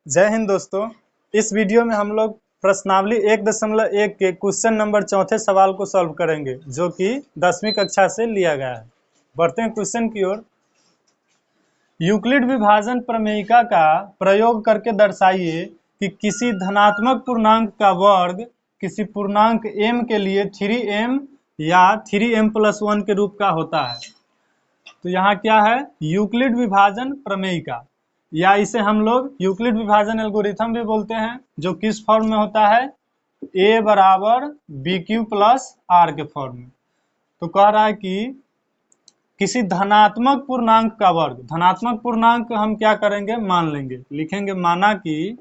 जय हिंद दोस्तों। इस वीडियो में हम लोग प्रश्नावली 1.1 के क्वेश्चन नंबर चौथे सवाल को सॉल्व करेंगे, जो कि 10वीं कक्षा से लिया गया है। बढ़ते हैं क्वेश्चन की ओर। यूक्लिड विभाजन प्रमेयिका का प्रयोग करके दर्शाइए कि किसी धनात्मक पूर्णांक का वर्ग किसी पूर्णांक m के लिए 3m या 3m+1 के रूप का होता है। तो यहाँ क्या है? यूक्लिड विभाजन प्रमेयिका, या इसे हम लोग यूक्लिड विभाजन एल्गोरिथम भी बोलते हैं, जो किस फॉर्म में होता है? a बराबर BQ प्लस R के फॉर्म में। तो कह रहा है कि किसी धनात्मक पूर्णांक का वर्ग, धनात्मक पूर्णांक हम क्या करेंगे? मान लेंगे, लिखेंगे माना कि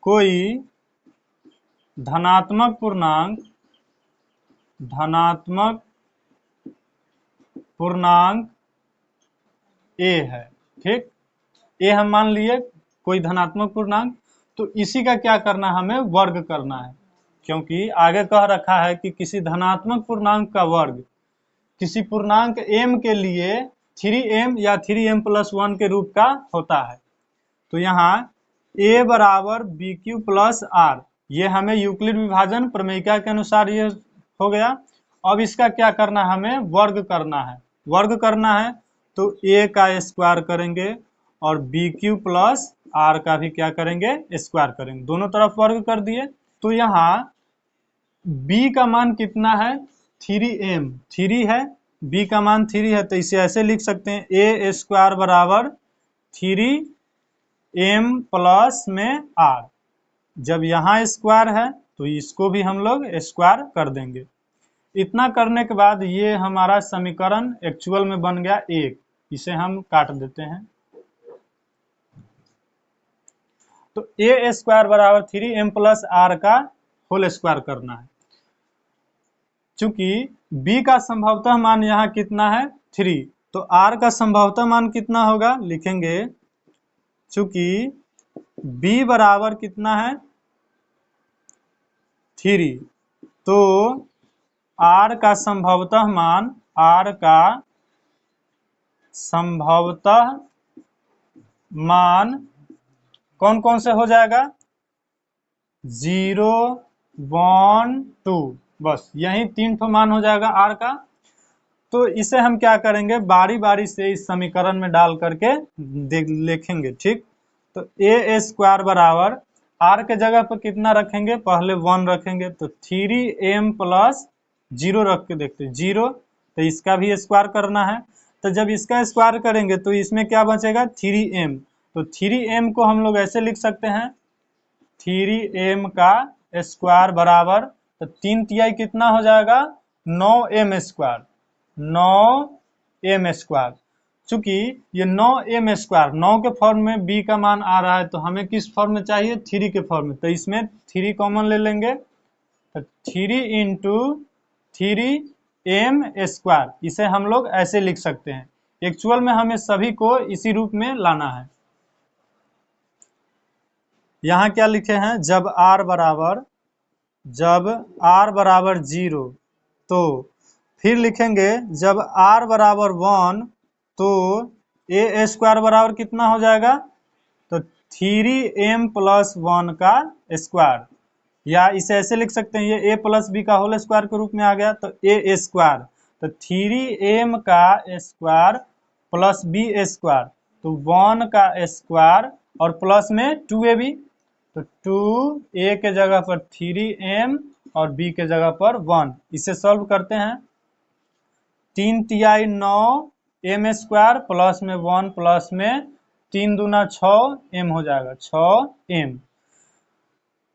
कोई धनात्मक पूर्णांक a है। ठीक, a हम मान लिए कोई धनात्मक पूर्णांक, तो इसी का क्या करना है? हमें वर्ग करना है, क्योंकि आगे कह रखा है कि किसी धनात्मक पूर्णांक का वर्ग किसी पूर्णांक m के लिए 3m या 3m+1 के रूप का होता है। तो यहाँ a बराबर BQ प्लस R, ये हमें यूक्लिड विभाजन प्रमेयिका के अनुसार ये हो गया। अब इसका क्या करना है? हमें वर्ग करना है। वर्ग करना है तो a का स्क्वायर करेंगे और BQ प्लस R का भी क्या करेंगे? स्क्वायर करेंगे। दोनों तरफ वर्ग कर दिए। तो यहाँ b का मान कितना है? 3m, 3 है, b का मान 3 है, तो इसे ऐसे लिख सकते हैं a स्क्वायर बराबर 3m प्लस में R। जब यहाँ स्क्वायर है तो इसको भी हम लोग स्क्वायर कर देंगे। इतना करने के बाद ये हमारा समीकरण एक्चुअल में बन गया 1। इसे हम काट देते हैं। तो a स्क्वायर बराबर 3m प्लस R का होल स्क्वायर करना है। चूंकि b का संभवतः मान यहाँ कितना है? 3, तो R का संभवतः मान कितना होगा? लिखेंगे चूंकि b बराबर कितना है? 3, तो R का संभवतः मान कौन कौन से हो जाएगा? 0, 1, 2, बस यही 3 ठो मान हो जाएगा R का। तो इसे हम क्या करेंगे? बारी बारी से इस समीकरण में डाल करके लिखेंगे। ठीक, तो a स्क्वायर बराबर R के जगह पर कितना रखेंगे? पहले 1 रखेंगे, तो 3m प्लस 0 रख के देखते हैं, 0, तो इसका भी स्क्वायर करना है। तो जब इसका स्क्वायर करेंगे तो इसमें क्या बचेगा? 3m। तो 3m को हम लोग ऐसे लिख सकते हैं, 3m का स्क्वायर बराबर, तो 3 तिहाई कितना हो जाएगा? 9m square, 9m square. चूंकि ये 9m स्क्वायर 9 के फॉर्म में b का मान आ रहा है, तो हमें किस फॉर्म में चाहिए? 3 के फॉर्म में। तो इसमें 3 कॉमन ले लेंगे, तो 3 इंटू 3m स्क्वायर, इसे हम लोग ऐसे लिख सकते हैं। एक्चुअल में हमें सभी को इसी रूप में लाना है। यहाँ क्या लिखे हैं? जब r बराबर 0, तो फिर लिखेंगे जब r बराबर 1, तो a स्क्वायर बराबर कितना हो जाएगा? तो 3m प्लस 1 का स्क्वायर, या इसे ऐसे लिख सकते हैं, ये a प्लस b का होल स्क्वायर के रूप में आ गया, तो a स्क्वायर, तो 3m का स्क्वायर प्लस b स्क्वायर, तो 1 का स्क्वायर और प्लस में 2ab, तो 2a के जगह पर 3m और b के जगह पर 1। इसे सॉल्व करते हैं। 3 तिहाई 9m स्क्वायर प्लस में 1 प्लस में 3 दूना 6m हो जाएगा, 6m।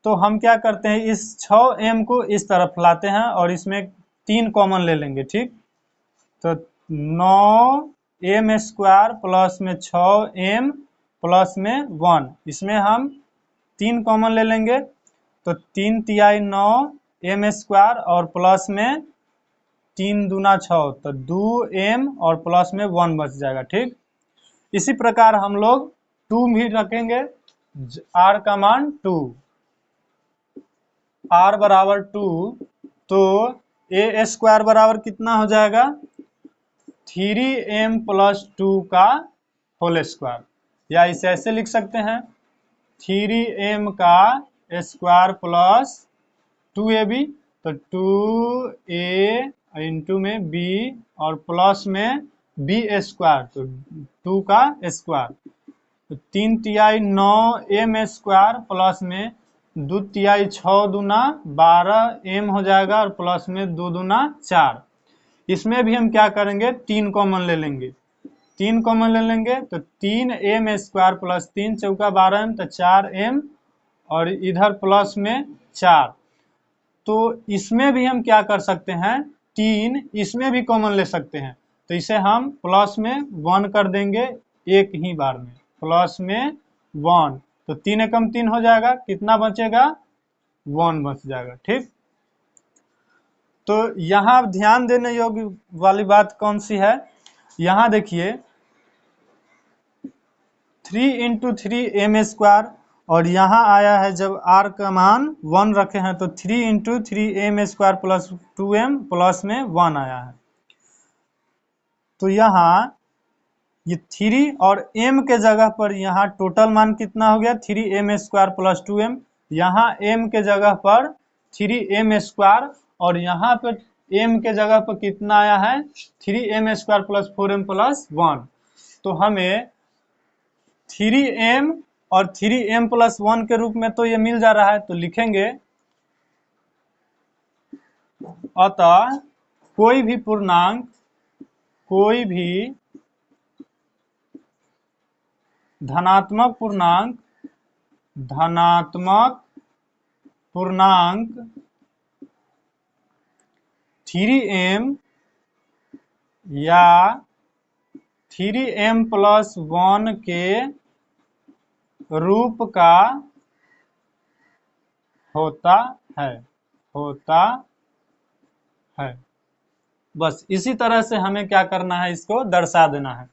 तो हम क्या करते हैं? इस 6m को इस तरफ लाते हैं और इसमें 3 कॉमन ले लेंगे। ठीक, तो 9m स्क्वायर प्लस में 6m प्लस में 1, इसमें हम 3 कॉमन ले लेंगे, तो 3 तिहाई 9m स्क्वायर और प्लस में 3 दूना 6, तो 2m और प्लस में 1 बच जाएगा। ठीक, इसी प्रकार हम लोग 2 भी रखेंगे, r का मान 2, r बराबर 2, तो a स्क्वायर बराबर कितना हो जाएगा? 3m प्लस 2 का होल स्क्वायर, या इसे ऐसे लिख सकते हैं 3m का स्क्वायर प्लस 2ab, तो 2a इंटू में b और प्लस में b स्क्वायर, तो 2 का स्क्वायर, तो 3 तिहाई 9m स्क्वायर प्लस में 2 तिहाई 6 दूना 12m हो जाएगा और प्लस में 2 दूना 4। इसमें भी हम क्या करेंगे 3 कॉमन ले लेंगे, 3 कॉमन ले लेंगे तो 3m स्क्वायर प्लस 3 चौका 12m, तो 4m और इधर प्लस में 4। तो इसमें भी हम क्या कर सकते हैं 3 इसमें भी कॉमन ले सकते हैं, तो इसे हम प्लस में 1 कर देंगे एक ही बार में, प्लस में 1, तो 3 एकम 3 हो जाएगा, कितना बचेगा 1 बच जाएगा। ठीक, तो यहाँ ध्यान देने योग्य वाली बात कौन सी है, यहाँ देखिए 3 इंटू 3m स्क्वायर, और यहाँ आया है जब r का मान 1 रखे हैं तो 3 into 3m square plus 2m plus में 1 आया है। तो यहाँ ये 3 और m के जगह पर यहाँ टोटल मान कितना हो गया 3m स्क्वायर प्लस 2m, यहाँ m के जगह पर 3m स्क्वायर, और यहाँ पर m के जगह पर कितना आया है 3m square plus 4m plus 1। तो हमें 3m और 3m प्लस 1 के रूप में तो ये मिल जा रहा है, तो लिखेंगे अतः कोई भी पूर्णांक धनात्मक पूर्णांक 3m या 3m प्लस 1 के रूप का होता है। बस इसी तरह से हमें क्या करना है, इसको दर्शा देना है।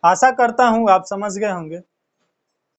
आशा करता हूं आप समझ गए होंगे।